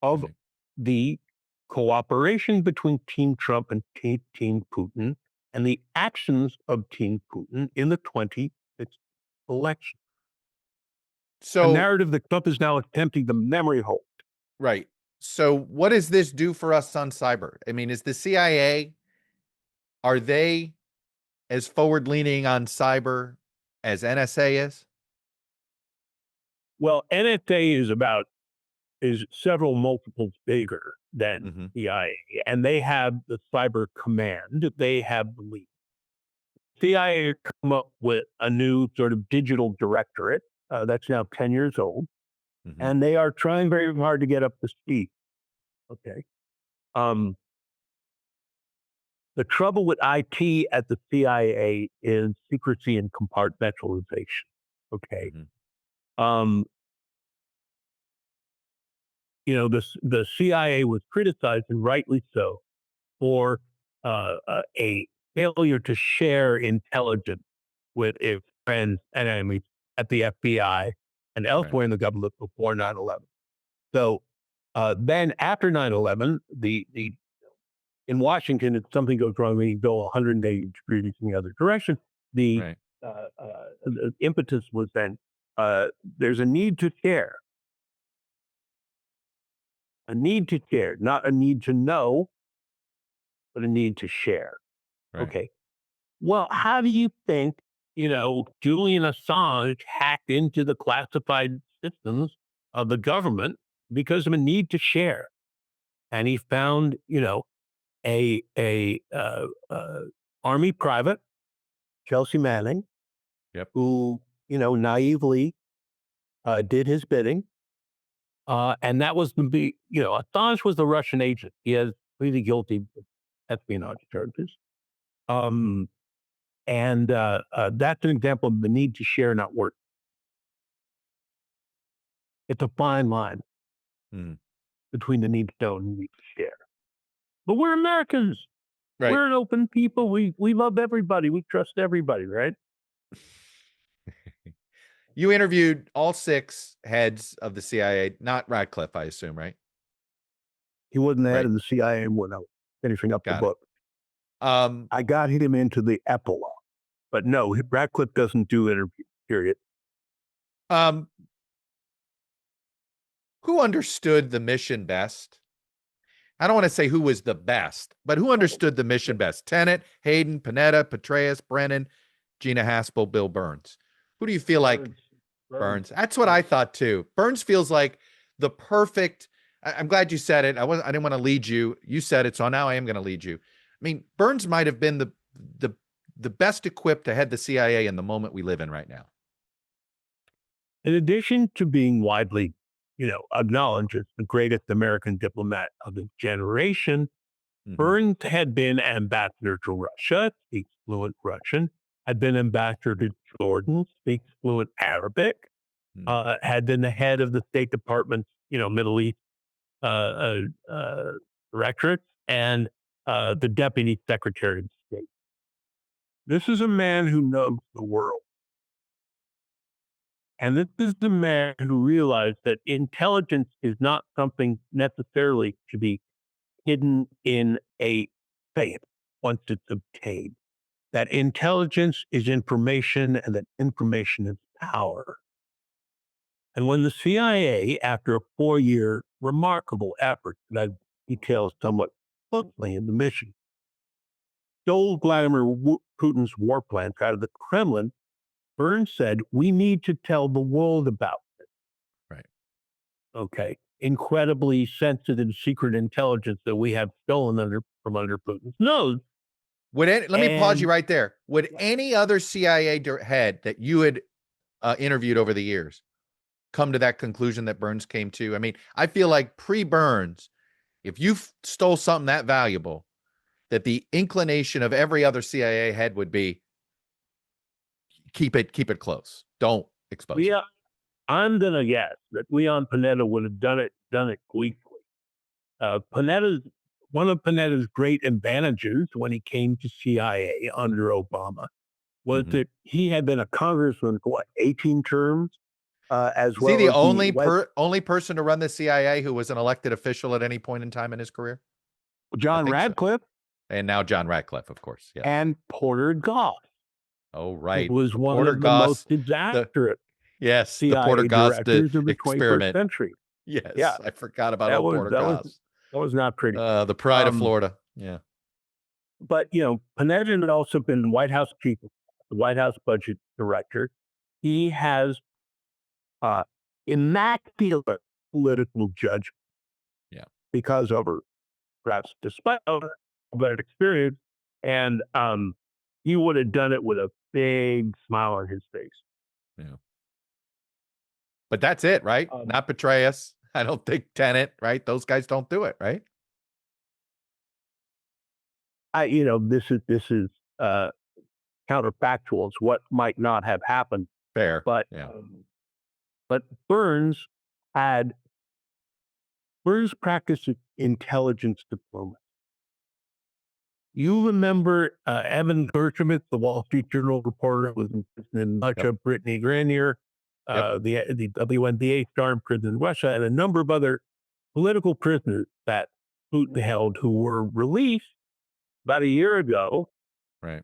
B: of
A: Right.
B: the cooperation between Team Trump and Team Putin and the actions of Team Putin in the 2016 election. A
A: So,
B: narrative that Trump is now attempting to memory hold.
A: right. So, what does this do for us on cyber? I mean, is the CIA, are they as forward leaning on cyber as NSA is?
B: Well, NSA is several multiples bigger than
A: Mhm.
B: CIA, and they have the cyber command. They have the lead. CIA come up with a new sort of digital directorate that's now 10 years old,
A: Mhm.
B: and they are trying very hard to get up to speed. Okay. Um, the trouble with IT at the CIA is secrecy and compartmentalization. Okay.
A: Mhm.
B: Um, the CIA was criticized, and rightly so, for a failure to share intelligence with its friends and enemies at the FBI and
A: Right.
B: elsewhere in the government before 9/11. So then after 9/11, the in Washington, if something goes wrong, we go 180 degrees in the other direction. The,
A: Right.
B: the impetus was then there's a need to share, not a need to know, but a need to share.
A: Right.
B: Okay. Well, how do you think, Julian Assange hacked into the classified systems of the government because of a need to share? And he found, a army private, Chelsea Manning,
A: Yep.
B: who, naively did his bidding. And that was Assange was the Russian agent. He is really guilty of espionage charges. Um, and that's an example of the need to share, not work. It's a fine line
A: Mm.
B: between the need to know and the need to share. But we're Americans.
A: Right.
B: We're an open people. We love everybody. We trust everybody, right?
A: You interviewed all 6 heads of the CIA, not Radcliffe, I assume, right?
B: He wasn't the head
A: Right.
B: of the CIA when I was finishing up the
A: Got it.
B: book.
A: Um,
B: I got him into the epilogue. But no, Ratcliffe doesn't do interviews, period.
A: um, who understood the mission best? I don't want to say who was the best, but who understood the mission best? Tenet, Hayden, Panetta, Petraeus, Brennan, Gina Haspel, Bill Burns. Who do you feel like Burns? That's what I thought too. Burns feels like the perfect. I'm glad you said it. I didn't want to lead you. You said it, so now I am going to lead you. I mean, Burns might have been the the best equipped to head the CIA in the moment we live in right now.
B: In addition to being widely, acknowledged as the greatest American diplomat of the generation,
A: Mhm.
B: Burns had been ambassador to Russia, speaks fluent Russian, had been ambassador to Jordan, speaks fluent Arabic,
A: Mm.
B: had been the head of the State Department's, Middle East uh, uh, uh, directorate, and the deputy secretary of state. This is a man who knows the world. And this is the man who realized that intelligence is not something necessarily to be hidden in a safe once it's obtained. That intelligence is information and that information is power. And when the CIA, after a 4-year remarkable effort that I detail somewhat closely in the mission, stole Vladimir Putin's war plans out of the Kremlin, Burns said, we need to tell the world about it.
A: Right.
B: Okay. Incredibly sensitive secret intelligence that we have stolen from under Putin's nose.
A: Let me pause you right there. Would any other CIA head that you had interviewed over the years come to that conclusion that Burns came to? I mean, I feel like pre-Burns, if you stole something that valuable, that the inclination of every other CIA head would be keep it close. Don't expose it.
B: I'm gonna guess that Leon Panetta would have done it gleefully. One of Panetta's great advantages when he came to CIA under Obama was that he had been a congressman for 18 terms, as well.
A: Is he the only person to run the CIA who was an elected official at any point in time in his career?
B: John Ratcliffe.
A: So. And now John Ratcliffe, of course. Yeah.
B: And Porter Goss.
A: Oh, right.
B: It was one of the most disastrous CIA
A: the Porter Goss
B: directors of the
A: experiment.
B: 21st century.
A: Yes, yeah. I forgot about Porter Goss.
B: That was not pretty.
A: The pride of Florida. Yeah.
B: But, Panetta had also been White House chief, the White House budget director. He has immaculate political judgment.
A: Yeah.
B: Because of her, perhaps despite that experience. And he would have done it with a big smile on his face.
A: Yeah. But that's it, right? Not betray us. I don't think Tenet, right? Those guys don't do it, right?
B: This is counterfactual. It's what might not have happened.
A: Fair.
B: But
A: yeah.
B: But Burns practiced intelligence diplomacy. You remember Evan Gershowitz, the Wall Street Journal reporter, was in much of Brittany Granier, the WNBA star in prison in Russia, and a number of other political prisoners that Putin held who were released about a year ago,
A: right?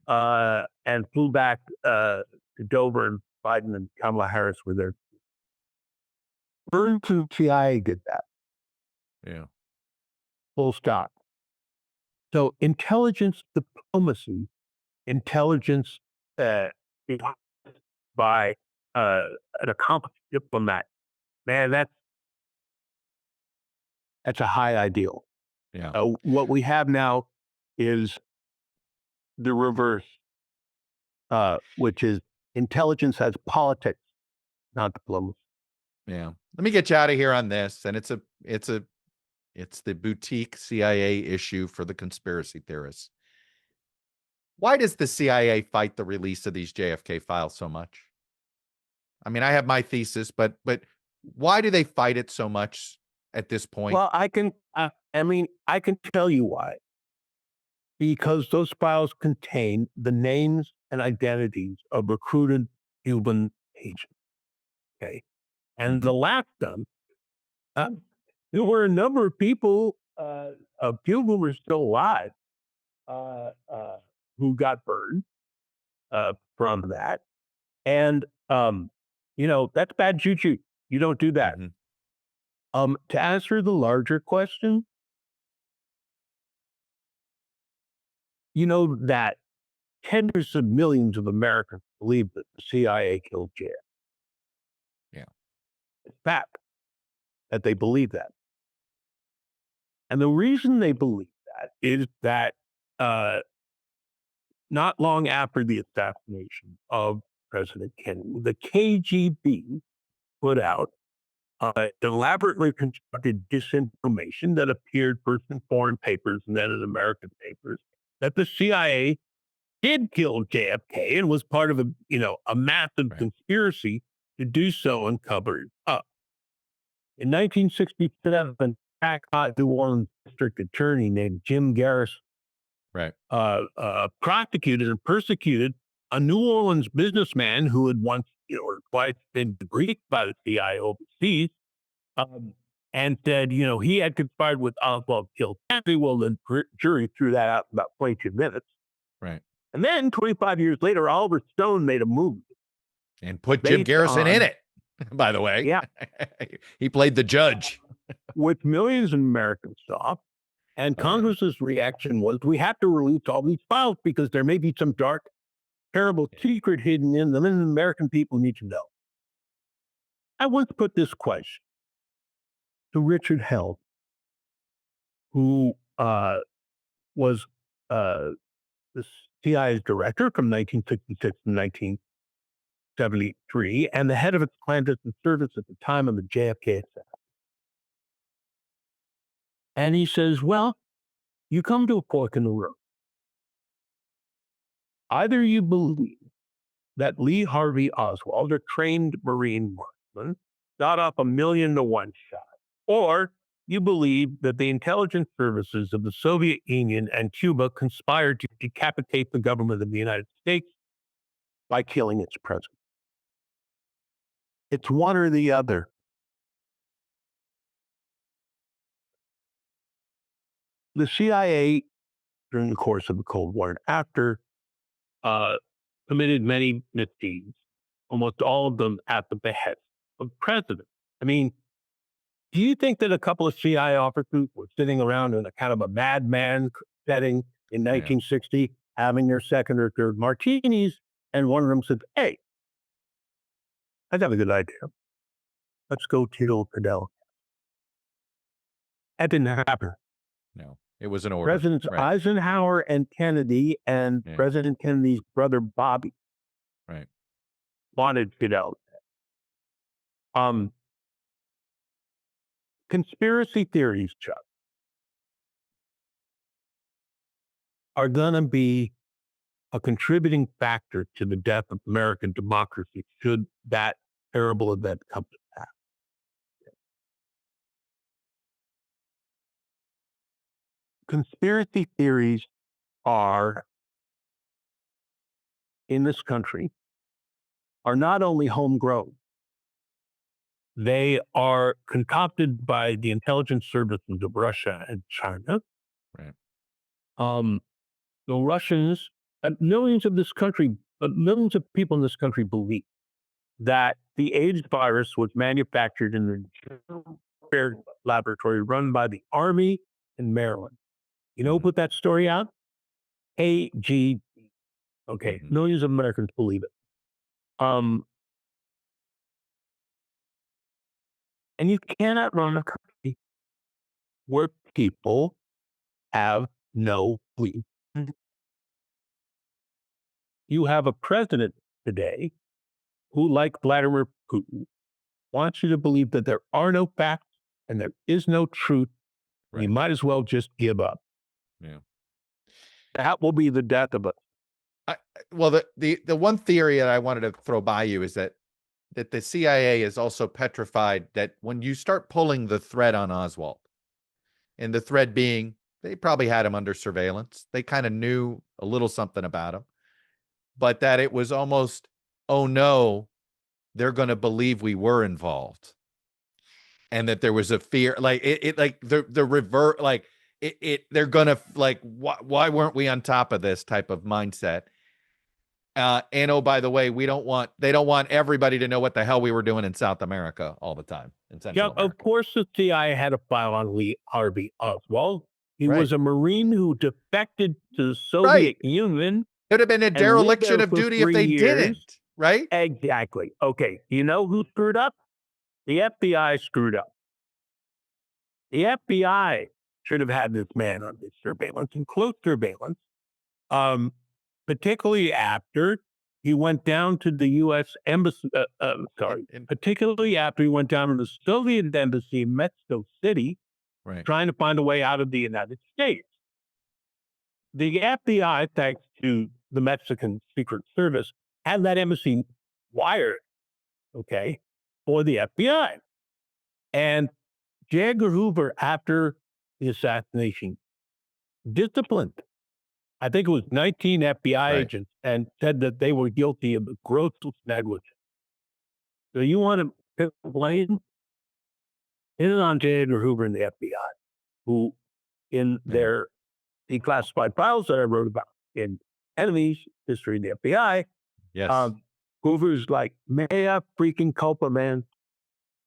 B: And flew back to Dover, and Biden and Kamala Harris were there. Burns and CIA did that.
A: Yeah.
B: Full stop. So intelligence diplomacy, intelligence by an accomplished diplomat, man, that's a high ideal.
A: Yeah.
B: What we have now is the reverse, which is intelligence has politics, not diplomacy.
A: Yeah. Let me get you out of here on this, and it's the boutique CIA issue for the conspiracy theorists. Why does the CIA fight the release of these JFK files so much? I mean, I have my thesis, but why do they fight it so much at this point?
B: Well, I can tell you why. Because those files contain the names and identities of recruited Cuban agents. Okay. And the last time, there were a number of people, a few of whom were still alive, who got burned from that. And, that's bad juju. You don't do that. To answer the larger question, that tens of millions of Americans believe that the CIA killed JFK.
A: Yeah.
B: It's fact that they believe that. And the reason they believe that is that not long after the assassination of President Kennedy, the KGB put out elaborately constructed disinformation that appeared first in foreign papers and then in American papers that the CIA did kill JFK and was part of a massive conspiracy to do so and cover it up. In 1967, crackpot New Orleans district attorney named Jim Garrison
A: Right.
B: prosecuted and persecuted a New Orleans businessman who had once, or twice been debriefed by the CIA overseas, um, and said, he had conspired with Oswald killed Kennedy. Well, the jury threw that out in about 22 minutes.
A: Right.
B: And then 25 years later, Oliver Stone made a movie
A: And put Jim
B: based
A: Garrison in
B: on,
A: it, by the way.
B: yeah,
A: He played the judge.
B: which millions of Americans saw. And
A: Oh, yeah.
B: Congress's reaction was, we have to release all these files because there may be some dark, terrible secret hidden in them, and the American people need to know. I once put this question to Richard Held, who was the CIA's director from 1966 to 1973 and the head of its clandestine service at the time of the JFK assassination. And he says, well, you come to a fork in the road. Either you believe that Lee Harvey Oswald, a trained Marine marksman, got off 1,000,000 to 1 shot, or you believe that the intelligence services of the Soviet Union and Cuba conspired to decapitate the government of the United States by killing its president. It's one or the other. The CIA, during the course of the Cold War and after, committed many misdeeds, almost all of them at the behest of the president. I mean, do you think that a couple of CIA officers were sitting around in a kind of a madman setting in 1960, having their second or third martinis, and one of them said, hey, I got a good idea. Let's go kill Fidel. That didn't happen.
A: No, it was an order.
B: Presidents
A: Right.
B: Eisenhower and Kennedy and President Kennedy's brother Bobby
A: Right.
B: wanted Fidel. Conspiracy theories, Chuck, are going to be a contributing factor to the death of American democracy should that terrible event come to pass. Conspiracy theories are, in this country, are not only homegrown, they are concocted by the intelligence services of Russia and China.
A: Right.
B: The Russians, millions of people in this country believe that the AIDS virus was manufactured in the laboratory run by the Army in Maryland. You know who put that story out? AG. Okay, millions of Americans believe it. And you cannot run a country where people have no belief. You have a president today who, like Vladimir Putin, wants you to believe that there are no facts and there is no truth. Right. You might as well just give up.
A: Yeah.
B: That will be the death of us.
A: Well, the one theory that I wanted to throw by you is that the CIA is also petrified that when you start pulling the thread on Oswald, and the thread being they probably had him under surveillance, they kind of knew a little something about him, but that it was almost, oh no, they're going to believe we were involved, and that there was a fear, like it like the revert, like they're gonna like why weren't we on top of this type of mindset. And oh, by the way, they don't want everybody to know what the hell we were doing in South America all the time. In Central America.
B: Of course, the CIA had a file on Lee Harvey Oswald. He was a Marine who defected to the Soviet Union.
A: It would have been a dereliction of duty if they didn't, right?
B: Exactly. Okay. You know who screwed up? The FBI screwed up. The FBI should have had this man on surveillance and close surveillance. Particularly after he went down to the U.S. embassy, particularly after he went down to the Soviet embassy in Mexico City, trying to find a way out of the United States. The FBI, thanks to the Mexican Secret Service, had that embassy wired, for the FBI. And J. Edgar Hoover, after the assassination, disciplined I think it was 19 FBI
A: Right.
B: agents, and said that they were guilty of gross negligence. So you want to pick the blame? It is on J. Edgar Hoover and the FBI, who in
A: Yeah.
B: their declassified files that I wrote about in Enemies, History of the FBI,
A: Yes.
B: Hoover's like, mea freaking culpa, man.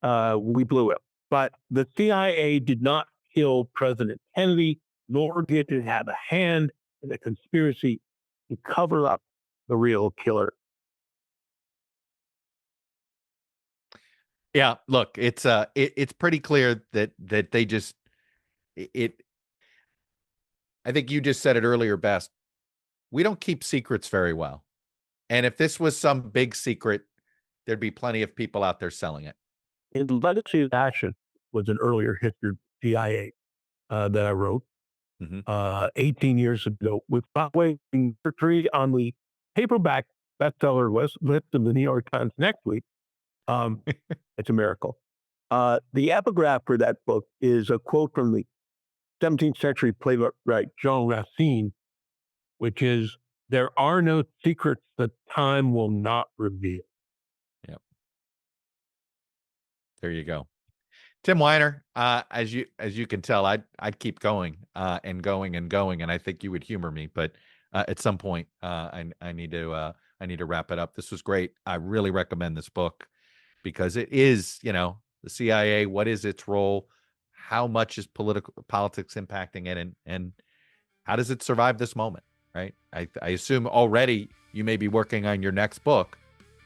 B: We blew it. But the CIA did not kill President Kennedy, nor did it have a hand in the conspiracy to cover up the real killer.
A: Yeah. Look, it's pretty clear that they just it. I think you just said it earlier best. We don't keep secrets very well. And if this was some big secret, there'd be plenty of people out there selling it.
B: In Legacy of Action was an earlier history of CIA that I wrote
A: Mhm.
B: 18 years ago, with waiting for three on the paperback bestseller list of the New York Times next week. It's a miracle. The epigraph for that book is a quote from the 17th century playwright John Racine, which is, "There are no secrets that time will not reveal."
A: Yep. There you go. Tim Weiner, as you can tell, I'd keep going and going and going, and I think you would humor me, but at some point, I need to wrap it up. This was great. I really recommend this book because it is, the CIA. What is its role? How much is politics impacting it, and how does it survive this moment? Right. I assume already you may be working on your next book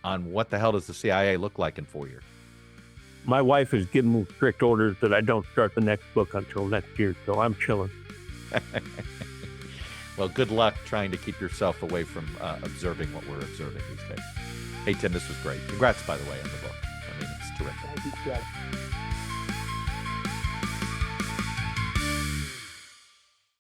A: on what the hell does the CIA look like in 4 years.
B: My wife has given me strict orders that I don't start the next book until next year, so I'm chilling.
A: Well, good luck trying to keep yourself away from observing what we're observing these days. Hey, Tim, this was great. Congrats, by the way, on the book. I mean, it's terrific.
B: Thank you, Chuck.